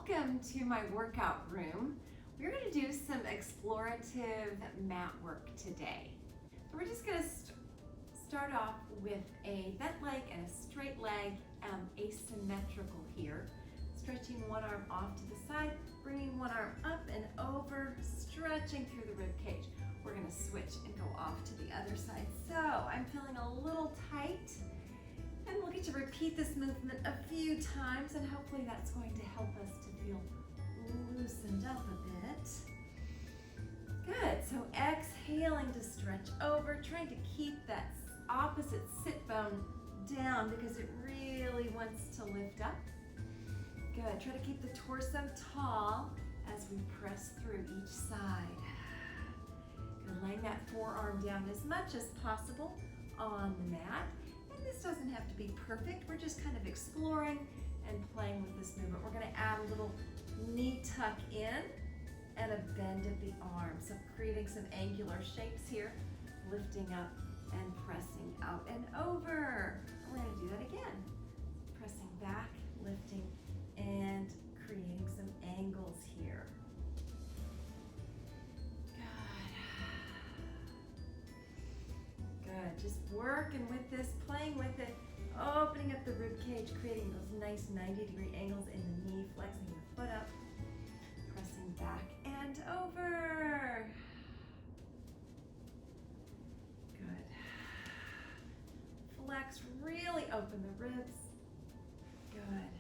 Welcome to my workout room. We're going to do some explorative mat work today. We're just going to start off with a bent leg and a straight leg, asymmetrical here. Stretching one arm off to the side, bringing one arm up and over, stretching through the rib cage. We're going to switch and go off to the other side. So I'm feeling a little tight. And we'll get to repeat this movement a few times, and hopefully that's going to help us to feel loosened up a bit. Good, so exhaling to stretch over, trying to keep that opposite sit bone down because it really wants to lift up. Good, try to keep the torso tall as we press through each side. Good, laying that forearm down as much as possible on the mat. This doesn't have to be perfect. We're just kind of exploring and playing with this movement. We're going to add a little knee tuck in and a bend of the arm. So creating some angular shapes here, lifting up and pressing out and over. We're going to do that again. Pressing back, lifting, and creating some angles here. Good, just working with this, playing with it, opening up the rib cage, creating those nice 90-degree angles in the knee, flexing the foot up, pressing back and over. Good. Flex, really open the ribs. Good.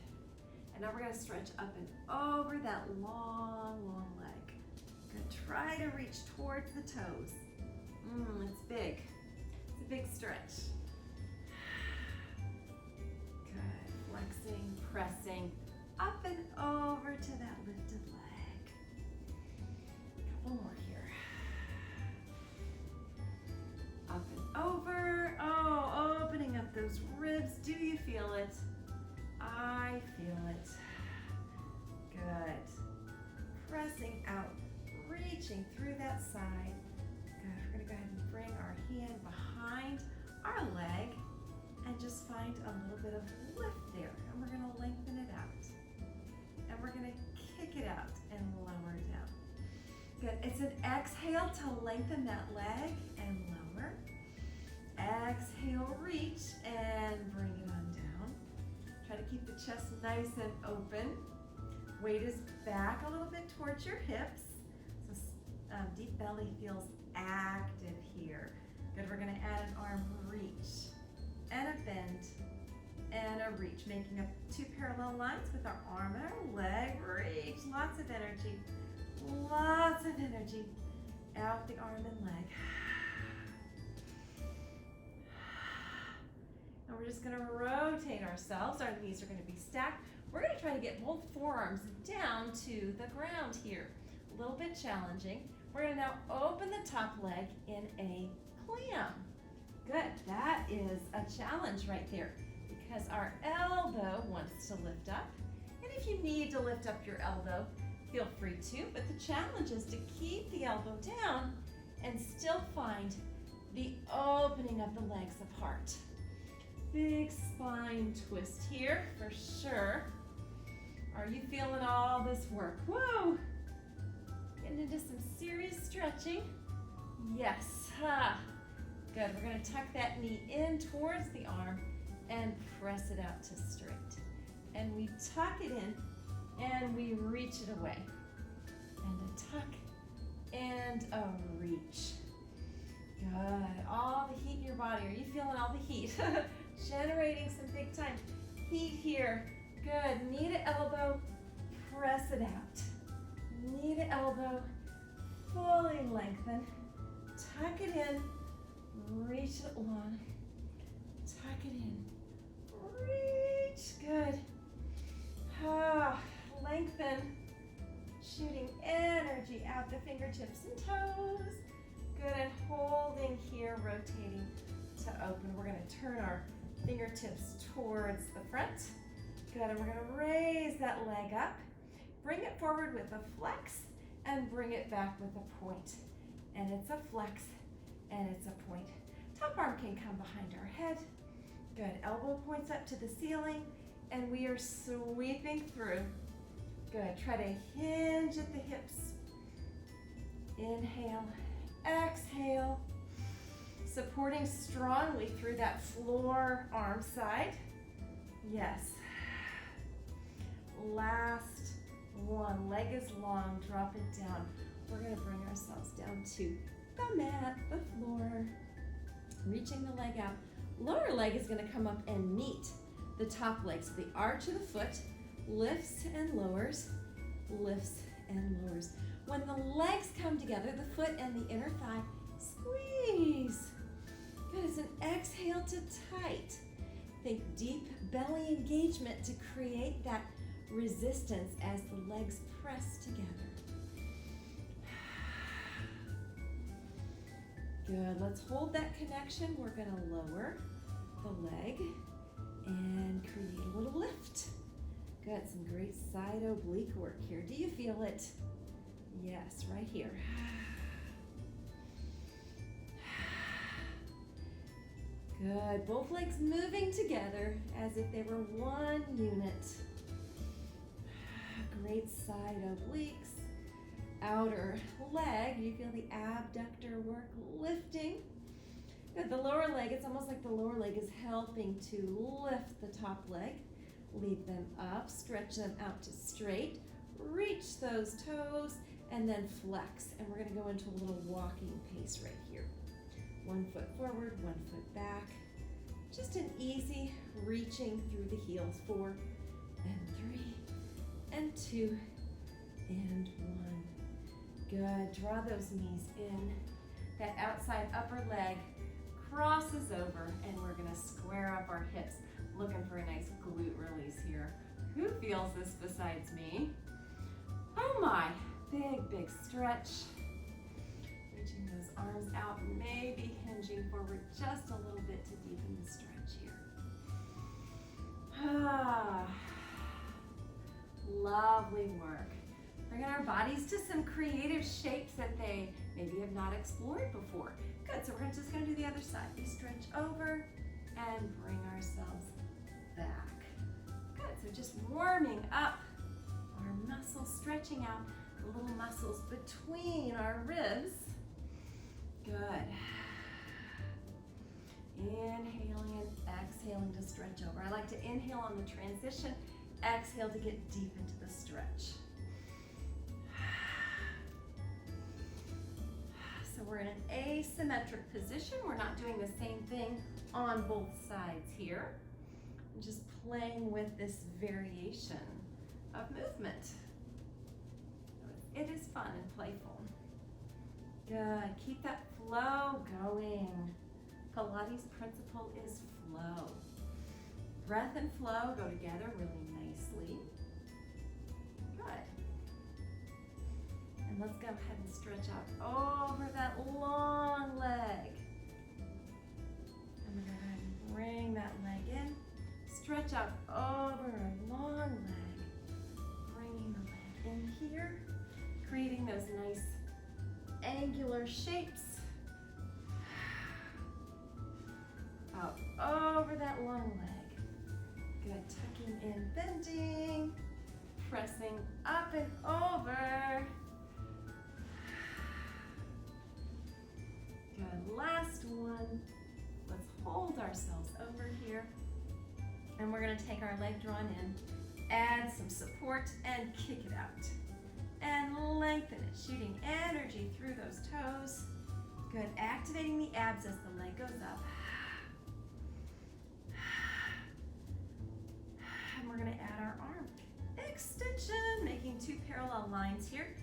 And now we're going to stretch up and over that long, long leg. Good, try to reach towards the toes. It's big. Big stretch. Good. Flexing, pressing, up and over to that lifted leg. A couple more here. Up and over. Oh, opening up those ribs. Do you feel it? I feel it. Good. Pressing out, reaching through that side. Good. We're going to go ahead and bring our hand behind our leg and just find a little bit of lift there. And we're going to lengthen it out. And we're going to kick it out and lower down. Good. It's an exhale to lengthen that leg and lower. Exhale, reach and bring it on down. Try to keep the chest nice and open. Weight is back a little bit towards your hips. So deep belly feels active here. Good, we're going to add an arm reach and a bend and a reach, making up two parallel lines with our arm and our leg. Reach, lots of energy, out the arm and leg. And we're just going to rotate ourselves. Our knees are going to be stacked. We're going to try to get both forearms down to the ground here. A little bit challenging. We're going to now open the top leg in a clam. Good, that is a challenge right there because our elbow wants to lift up. And if you need to lift up your elbow, feel free to, but the challenge is to keep the elbow down and still find the opening of the legs apart. Big spine twist here for sure. Are you feeling all this work? Whoa! Getting into some serious stretching. Yes. Good. We're going to tuck that knee in towards the arm and press it out to straight. And we tuck it in and we reach it away. And a tuck and a reach. Good. All the heat in your body. Are you feeling all the heat? Generating some big time heat here. Good. Knee to elbow. Press it out. Knee to elbow, fully lengthen, tuck it in, reach it long, tuck it in, reach, good. Lengthen, shooting energy out the fingertips and toes. Good, and holding here, rotating to open. We're going to turn our fingertips towards the front. Good, and we're going to raise that leg up. Bring it forward with a flex and bring it back with a point. And it's a flex and it's a point. Top arm can come behind our head. Good, elbow points up to the ceiling and we are sweeping through. Good. Good, try to hinge at the hips. Inhale, exhale. Supporting strongly through that floor arm side. Yes. Last one, leg is long, drop it down. We're gonna bring ourselves down to the mat, the floor. Reaching the leg out. Lower leg is gonna come up and meet the top leg. So the arch of the foot lifts and lowers, lifts and lowers. When the legs come together, the foot and the inner thigh, squeeze. Good, it's an exhale to tight. Think deep belly engagement to create that resistance as the legs press together. Good, let's hold that connection. We're gonna lower the leg and create a little lift. Good, some great side oblique work here. Do you feel it? Yes, right here. Good, both legs moving together as if they were one unit. Great side obliques. Outer leg, you feel the abductor work lifting. Good, the lower leg, it's almost like the lower leg is helping to lift the top leg. Lead them up, stretch them out to straight. Reach those toes and then flex. And we're gonna go into a little walking pace right here. 1 foot forward, 1 foot back. Just an easy reaching through the heels. 4 and 3 and 2 and 1. Good, draw those knees in. That outside upper leg crosses over and we're gonna square up our hips. Looking for a nice glute release here. Who feels this besides me? Oh my, big, big stretch. Reaching those arms out, maybe hinging forward just a little bit to deepen the stretch here. Ah, lovely work. Bringing our bodies to some creative shapes that they maybe have not explored before. Good, so we're just gonna do the other side. We stretch over and bring ourselves back. Good, so just warming up our muscles, stretching out the little muscles between our ribs. Good. Inhaling and exhaling to stretch over. I like to inhale on the transition, exhale to get deep into the stretch. So we're in an asymmetric position. We're not doing the same thing on both sides here. I'm just playing with this variation of movement. It is fun and playful. Good, keep that flow going. Pilates principle is flow. Breath and flow go together really nicely. Good. And let's go ahead and stretch out over that long leg. And we're gonna go ahead and bring that leg in. Stretch out over a long leg. Bringing the leg in here. Creating those nice angular shapes. Out over that long leg. Good, tucking in, bending. Pressing up and over. Good, last one. Let's hold ourselves over here. And we're gonna take our leg drawn in, add some support and kick it out. And lengthen it, shooting energy through those toes. Good, activating the abs as the leg goes up. And we're gonna add our arm extension, making 2 parallel lines here,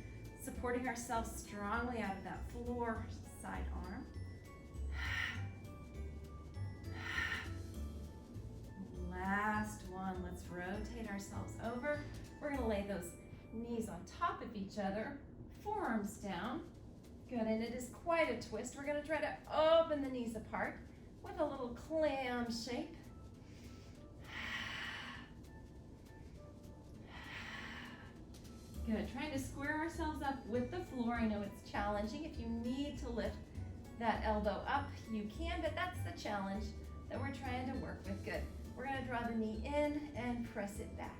supporting ourselves strongly out of that floor side arm. Last one, let's rotate ourselves over. We're gonna lay those knees on top of each other, forearms down. Good, and it is quite a twist. We're gonna try to open the knees apart with a little clam shape. Good, trying to square ourselves up with the floor. I know it's challenging. If you need to lift that elbow up, you can, but that's the challenge that we're trying to work with. Good. We're gonna draw the knee in and press it back.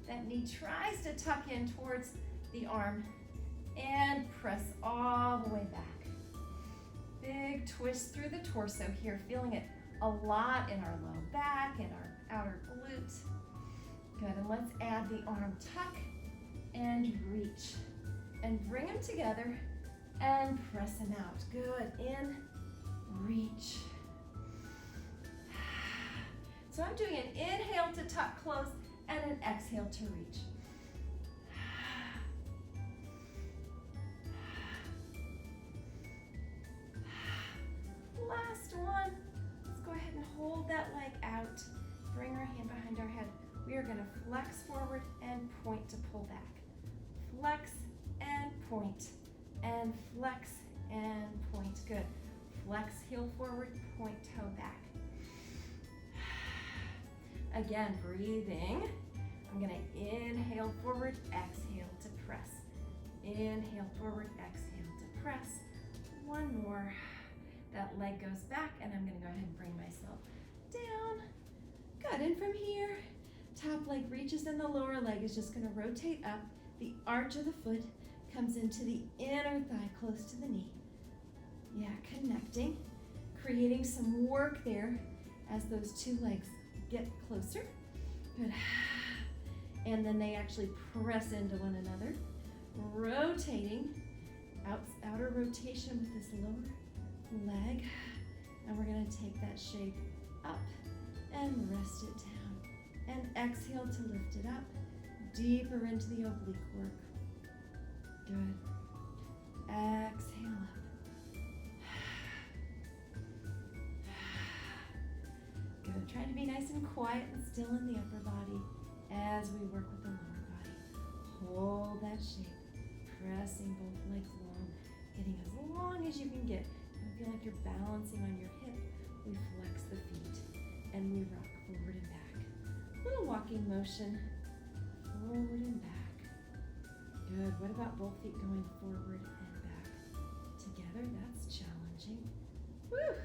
That knee tries to tuck in towards the arm and press all the way back. Big twist through the torso here, feeling it a lot in our low back and our outer glute. Good, and let's add the arm tuck and reach. And bring them together and press them out. Good, in, reach. So I'm doing an inhale to tuck close and an exhale to reach. Last one. Let's go ahead and hold that leg out. Bring our hand behind our head. We are going to flex forward and point to pull back. Flex and point, and flex and point. Good. Flex heel forward, point toe back. Again, breathing. I'm going to inhale forward, exhale to press. Inhale forward, exhale to press. One more. That leg goes back, and I'm going to go ahead and bring myself down. Good, and from here, top leg reaches and the lower leg is just going to rotate up. The arch of the foot comes into the inner thigh close to the knee. Yeah, connecting, creating some work there as those two legs get closer. Good. And then they actually press into one another. Rotating, outer rotation with this lower leg. And we're going to take that shape up and rest it down. And exhale to lift it up, deeper into the oblique work. Good. Exhale up. Good. Trying to be nice and quiet and still in the upper body as we work with the lower body. Hold that shape, pressing both legs long, getting as long as you can get. And feel like you're balancing on your hip. We flex the feet and we rock forward and back. Little walking motion, forward and back. Good. What about both feet going forward and back together? That's challenging. Woo!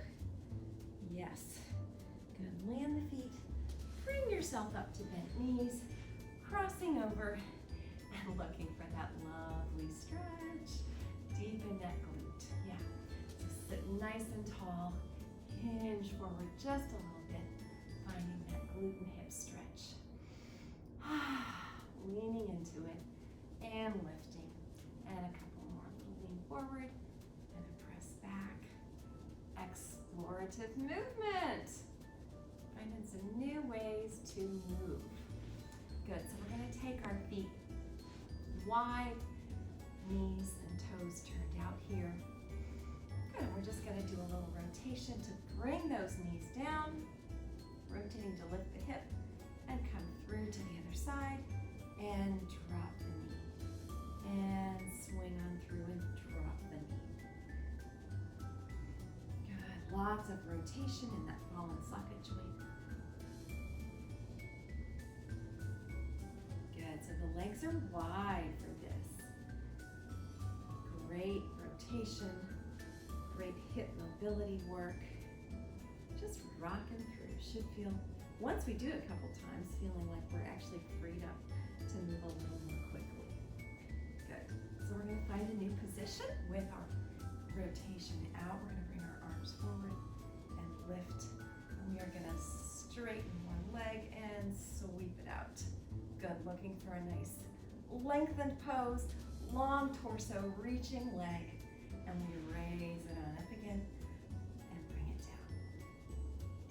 Yes. Good. Land the feet. Bring yourself up to bent knees, crossing over and looking for that lovely stretch. Deepen that glute. Yeah. So sit nice and tall. Hinge forward just a little bit, finding that glute and hip stretch. Leaning into it and lifting. And a couple more. A little lean forward and a press back. Explorative movement. Finding some new ways to move. Good. So we're going to take our feet wide, knees and toes turned out here. Good. We're just going to do a little rotation to bring those knees down, rotating to lift the hip and come through to the other side and drop the knee and swing on through and drop the knee. Good. Lots of rotation in that fallen socket joint. Good. So the legs are wide for this. Great rotation. Great hip mobility work. Just rocking through. Should feel, once we do it a couple times, feeling like we're actually freed up to move a little more quickly. Good. So we're going to find a new position with our rotation out. We're going to bring our arms forward and lift. And we are going to straighten one leg and sweep it out. Good. Looking for a nice lengthened pose, long torso, reaching leg. And we raise it on up again and bring it down.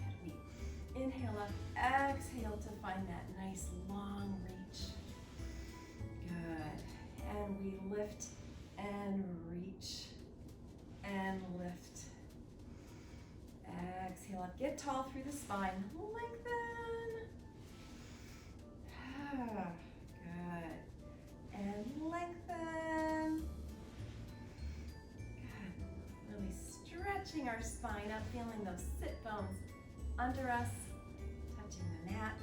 And we inhale up, exhale to find that nice long reach. Good. And we lift and reach and lift. Exhale up, get tall through the spine. Lengthen. Good. And lengthen. Stretching our spine up, feeling those sit bones under us, touching the mat.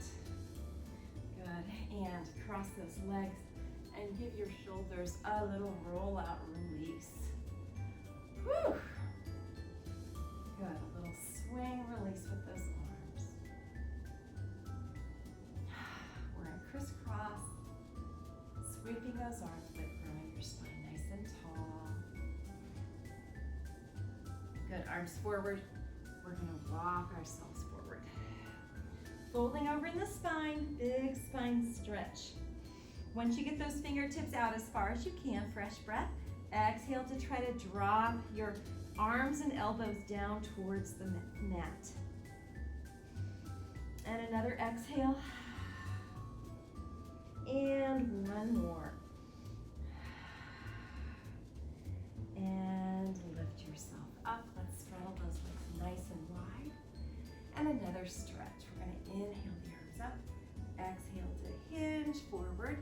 Good. And cross those legs and give your shoulders a little roll out release. Whew. Good. A little swing release with those arms. We're in crisscross. Sweeping those arms, but growing your spine nice and tall. Good, arms forward. We're gonna walk ourselves forward. Folding over in the spine, big spine stretch. Once you get those fingertips out as far as you can, fresh breath, exhale to try to drop your arms and elbows down towards the mat. And another exhale. And one more. And lift yourself up. Let's straddle those legs nice and wide. And another stretch. We're going to inhale the arms up. Exhale to hinge forward.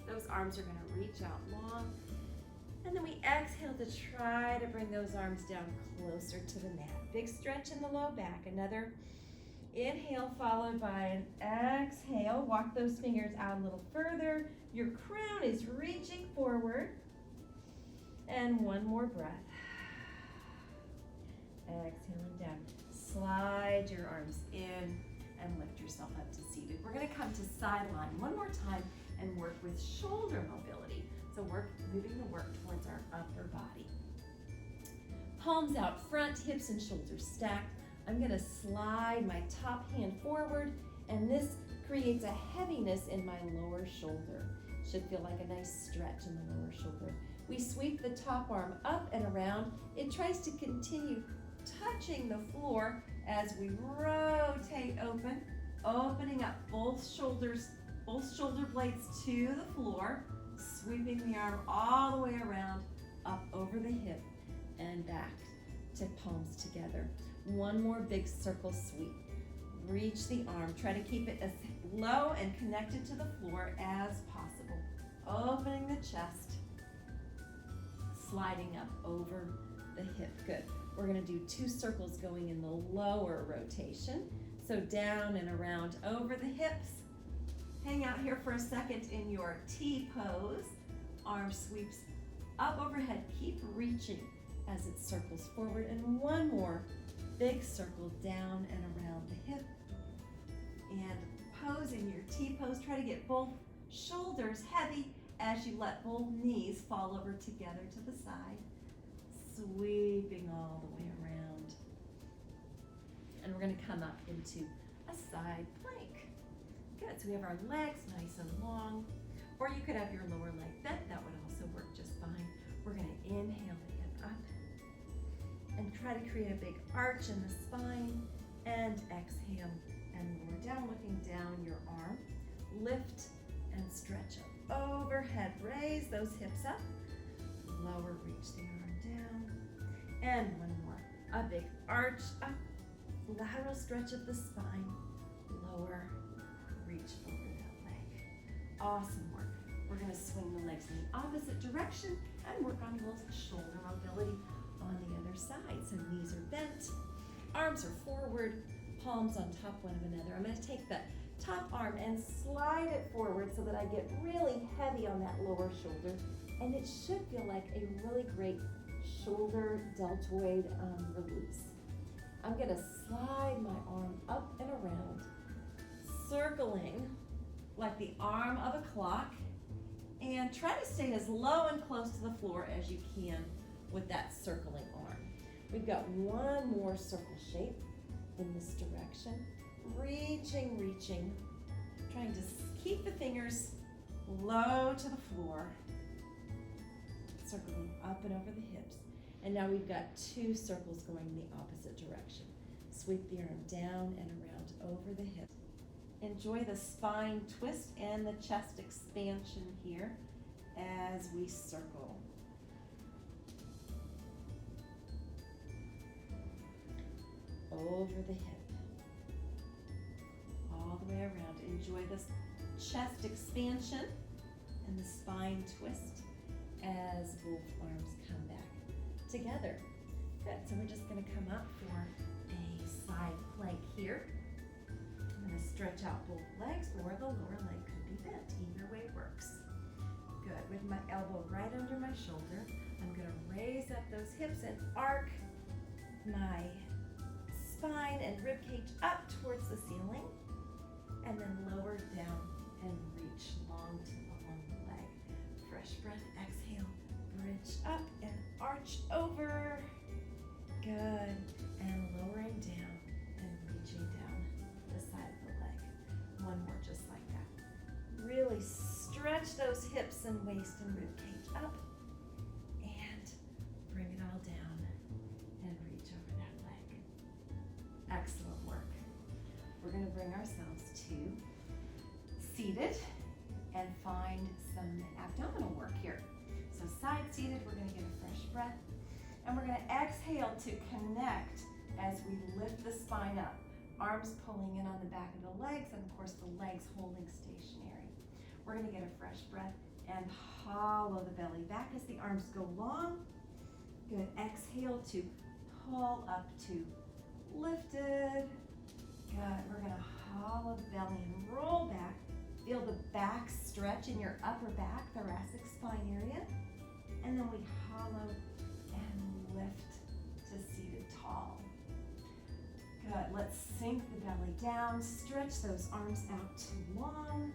Those arms are going to reach out long. And then we exhale to try to bring those arms down closer to the mat. Big stretch in the low back. Another inhale followed by an exhale. Walk those fingers out a little further. Your crown is reaching forward. And one more breath. Exhaling down. Slide your arms in and lift yourself up to seated. We're going to come to sideline one more time and work with shoulder mobility. So moving the work towards our upper body. Palms out front, hips and shoulders stacked. I'm going to slide my top hand forward, and this creates a heaviness in my lower shoulder. Should feel like a nice stretch in the lower shoulder. We sweep the top arm up and around. It tries to continue touching the floor as we rotate open, opening up both shoulder blades to the floor, sweeping the arm all the way around, up over the hip and back to palms together. One more big circle sweep. Reach the arm. Try to keep it as low and connected to the floor as possible. Opening the chest, sliding up over the hip. Good. We're going to do 2 circles going in the lower rotation. So down and around over the hips. Hang out here for a second in your T pose. Arm sweeps up overhead. Keep reaching as it circles forward. And one more big circle down and around the hip. And pose in your T pose. Try to get both shoulders heavy as you let both knees fall over together to the side. Sweeping all the way around. And we're going to come up into a side plank. Good, so we have our legs nice and long, or you could have your lower leg bent. That would also work just fine. We're going to inhale the hip up and try to create a big arch in the spine, and exhale and lower down, looking down your arm. Lift and stretch up overhead. Raise those hips up. Lower, reach the arm down. And one more. A big arch up. Lateral stretch of the spine. Lower, reach over that leg. Awesome work. We're going to swing the legs in the opposite direction and work on a little shoulder mobility on the other side. So knees are bent, arms are forward, palms on top one of another. I'm going to take the top arm and slide it forward so that I get really heavy on that lower shoulder. And it should feel like a really great shoulder deltoid release. I'm going to slide my arm up and around, circling like the arm of a clock, and try to stay as low and close to the floor as you can with that circling arm. We've got one more circle shape in this direction. Reaching, trying to keep the fingers low to the floor, circling up and over the hips. And now we've got 2 circles going in the opposite direction. Sweep the arm down and around over the hip. Enjoy the spine twist and the chest expansion here as we circle. Over the hip. All the way around. Enjoy this chest expansion and the spine twist as both arms come back together. Good, so we're just going to come up for a side plank here. I'm going to stretch out both legs, or the lower leg could be bent. Either way works. Good, with my elbow right under my shoulder, I'm going to raise up those hips and arc my spine and rib cage up towards the ceiling, and then lower down and reach long to the long leg. fresh breath. Exhale, bridge up and arch over. Good. And lowering down and reaching down the side of the leg. One more just like that. Really stretch those hips and waist and rib cage up. And bring it all down and reach over that leg. Excellent work. We're going to bring ourselves to seated and find some abdominal work here. So side seated, we're going to get a fresh breath. And we're going to exhale to connect as we lift the spine up. Arms pulling in on the back of the legs, and of course the legs holding stationary. We're going to get a fresh breath and hollow the belly back as the arms go long. Good. Exhale to pull up to lifted. Good. We're going to hollow the belly and roll back. Feel the back stretch in your upper back, thoracic spine area. And then we hollow and lift to seated tall. Good. Let's sink the belly down. Stretch those arms out too long.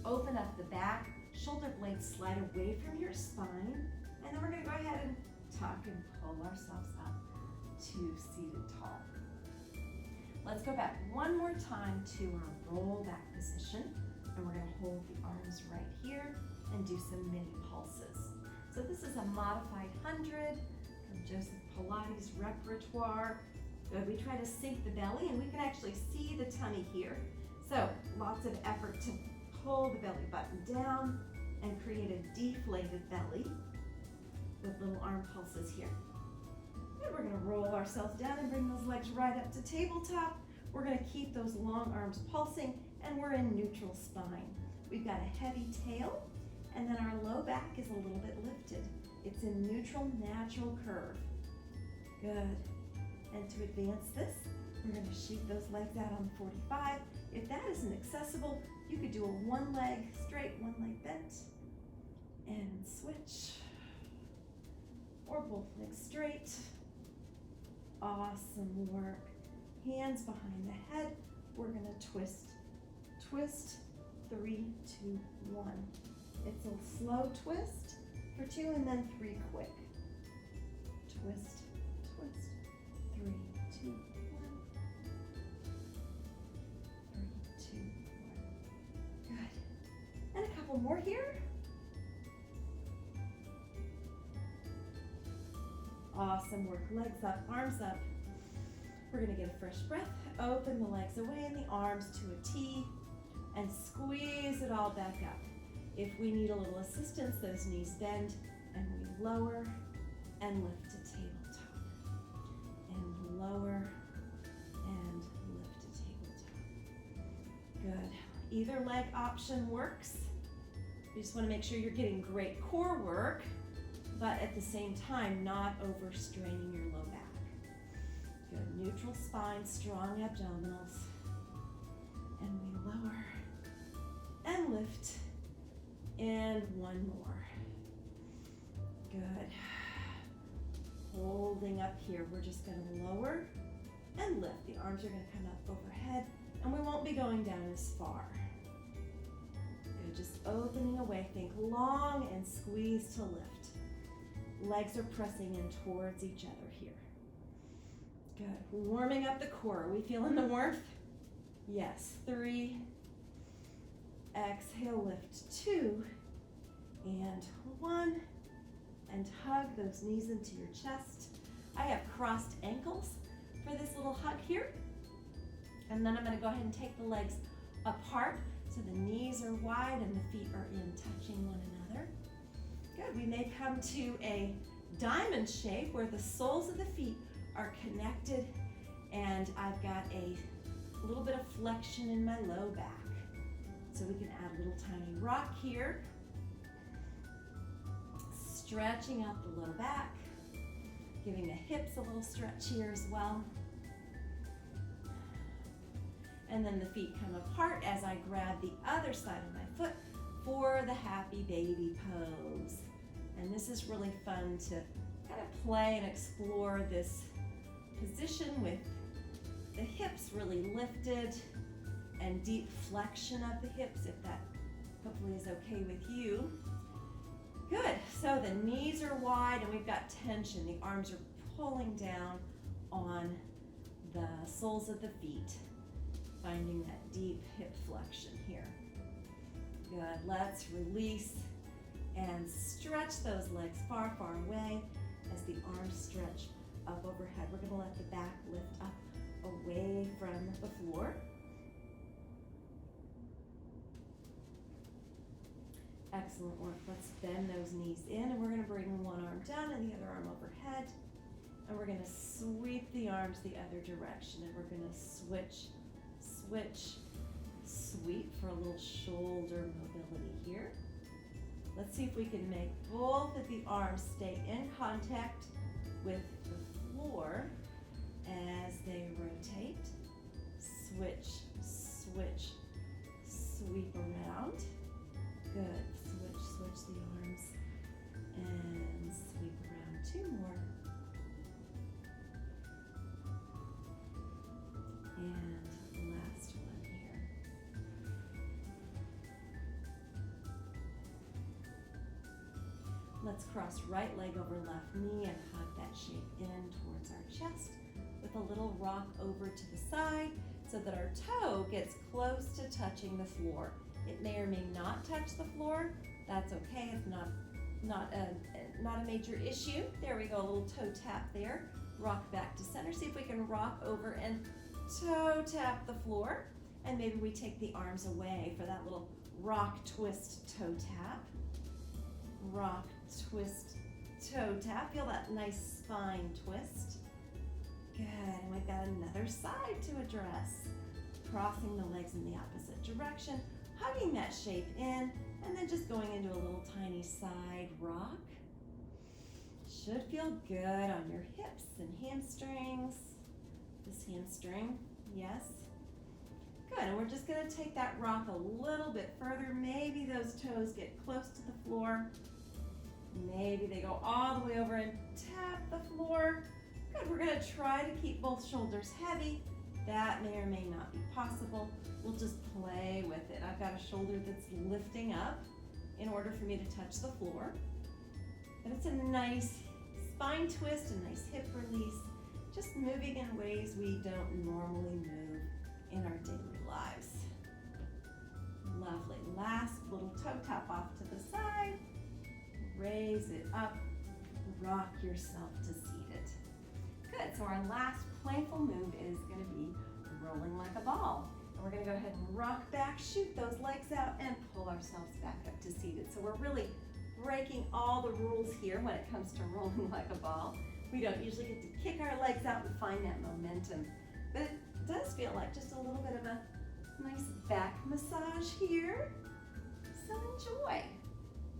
Open up the back. Shoulder blades slide away from your spine. And then we're going to go ahead and tuck and pull ourselves up to seated tall. Let's go back one more time to our roll back position. And we're going to hold the arms right here and do some mini pulses. So this is a modified 100 from Joseph Pilates repertoire. Good. We try to sink the belly, and we can actually see the tummy here. So lots of effort to pull the belly button down and create a deflated belly with little arm pulses here. And we're going to roll ourselves down and bring those legs right up to tabletop. We're going to keep those long arms pulsing, and we're in neutral spine. We've got a heavy tail, and then our low back is a little bit lifted. It's in neutral, natural curve. Good. And to advance this, we're going to shoot those legs out on 45. If that isn't accessible, you could do a one leg straight, one leg bent, and switch. Or both legs straight. Awesome work. Hands behind the head. We're going to twist. Twist, 3, 2, 1. It's a slow twist for 2 and then 3 quick. Twist, twist, 3, 2, 1. 3, 2, 1. Good. And a couple more here. Awesome work. Legs up, arms up. We're going to get a fresh breath. Open the legs away and the arms to a T and squeeze it all back up. If we need a little assistance, those knees bend and we lower and lift to tabletop. And lower and lift to tabletop. Good. Either leg option works. You just want to make sure you're getting great core work, but at the same time, not overstraining your low back. Good. Neutral spine, strong abdominals. And we lower and lift. And one more. Good. Holding up here. We're just going to lower and lift. The arms are going to come up overhead, and we won't be going down as far. Good. Just opening away. Think long and squeeze to lift. Legs are pressing in towards each other here. Good. Warming up the core. Are we feeling the warmth? Yes. 3. Exhale, lift 2. And 1. And hug those knees into your chest. I have crossed ankles for this little hug here. And then I'm going to go ahead and take the legs apart so the knees are wide and the feet are in, touching one another. Good. We may come to a diamond shape where the soles of the feet are connected, and I've got a little bit of flexion in my low back. So we can add a little tiny rock here. Stretching out the low back, giving the hips a little stretch here as well. And then the feet come apart as I grab the other side of my foot for the happy baby pose. And this is really fun to kind of play and explore this position with the hips really lifted and deep flexion of the hips, if that hopefully is okay with you. the knees are wide and we've got tension. The arms are pulling down on the soles of the feet, finding that deep hip flexion here. Good, let's release and stretch those legs far, far away as the arms stretch up overhead. We're gonna let the back lift up away from the floor. Excellent work. Let's bend those knees in, and we're gonna bring one arm down and the other arm overhead. And we're gonna sweep the arms the other direction, and we're gonna switch, switch, sweep for a little shoulder mobility here. Let's see if we can make both of the arms stay in contact with the floor as they rotate. Switch, switch, sweep around. Good. Switch, switch the arms and sweep around. Two more. And last one here. Let's cross right leg over left knee and hug that shape in towards our chest with a little rock over to the side so that our toe gets close to touching the floor. It may or may not touch the floor. That's okay. It's not a major issue. There we go, a little toe tap there. Rock back to center. See if we can rock over and toe tap the floor. And maybe we take the arms away for that little rock, twist, toe tap. Rock, twist, toe tap. Feel that nice spine twist. Good, and we've got another side to address. Crossing the legs in the opposite direction, hugging that shape in, and then just going into a little tiny side rock. Should feel good on your hips and hamstrings. This hamstring, yes. Good, and we're just gonna take that rock a little bit further. Maybe those toes get close to the floor. Maybe they go all the way over and tap the floor. Good, we're gonna try to keep both shoulders heavy. That may or may not be possible. We'll just play with it. I've got a shoulder that's lifting up in order for me to touch the floor. And it's a nice spine twist, a nice hip release, just moving in ways we don't normally move in our daily lives. Lovely. Last little toe tap off to the side. Raise it up. Rock yourself to seated. Good, so our last playful move is gonna be rolling like a ball. And we're gonna go ahead and rock back, shoot those legs out, and pull ourselves back up to seated. So we're really breaking all the rules here when it comes to rolling like a ball. We don't usually get to kick our legs out and find that momentum. But it does feel like just a little bit of a nice back massage here. So enjoy.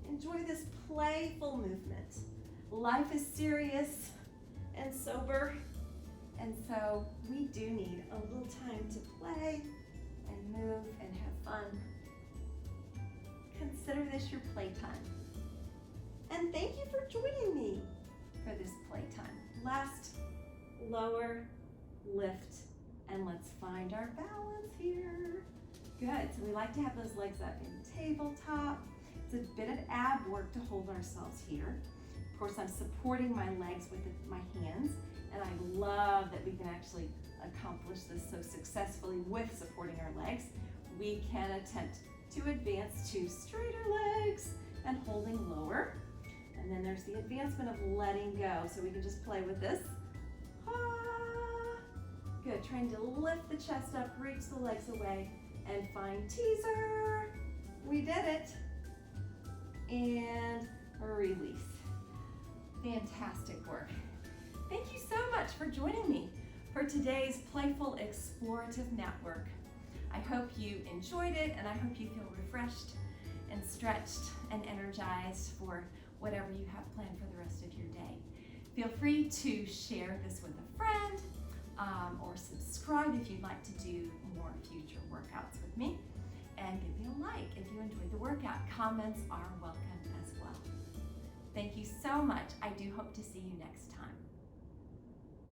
Enjoy this playful movement. Life is serious and sober, and so we do need a little time to play and move and have fun. Consider this your playtime. And thank you for joining me for this playtime. Last, lower, lift, and let's find our balance here. Good, so we like to have those legs up in tabletop. It's a bit of ab work to hold ourselves here. Of course, I'm supporting my legs with my hands, and I love that we can actually accomplish this so successfully with supporting our legs. We can attempt to advance to straighter legs and holding lower. And then there's the advancement of letting go. So we can just play with this. Ah. Good, trying to lift the chest up, reach the legs away, and find teaser. We did it. And release. Fantastic work. Thank you so much for joining me for today's playful explorative mat work. I hope you enjoyed it, and I hope you feel refreshed and stretched and energized for whatever you have planned for the rest of your day. Feel free to share this with a friend or subscribe if you'd like to do more future workouts with me. And give me a like if you enjoyed the workout. Comments are welcome as well. Thank you so much. I do hope to see you next time.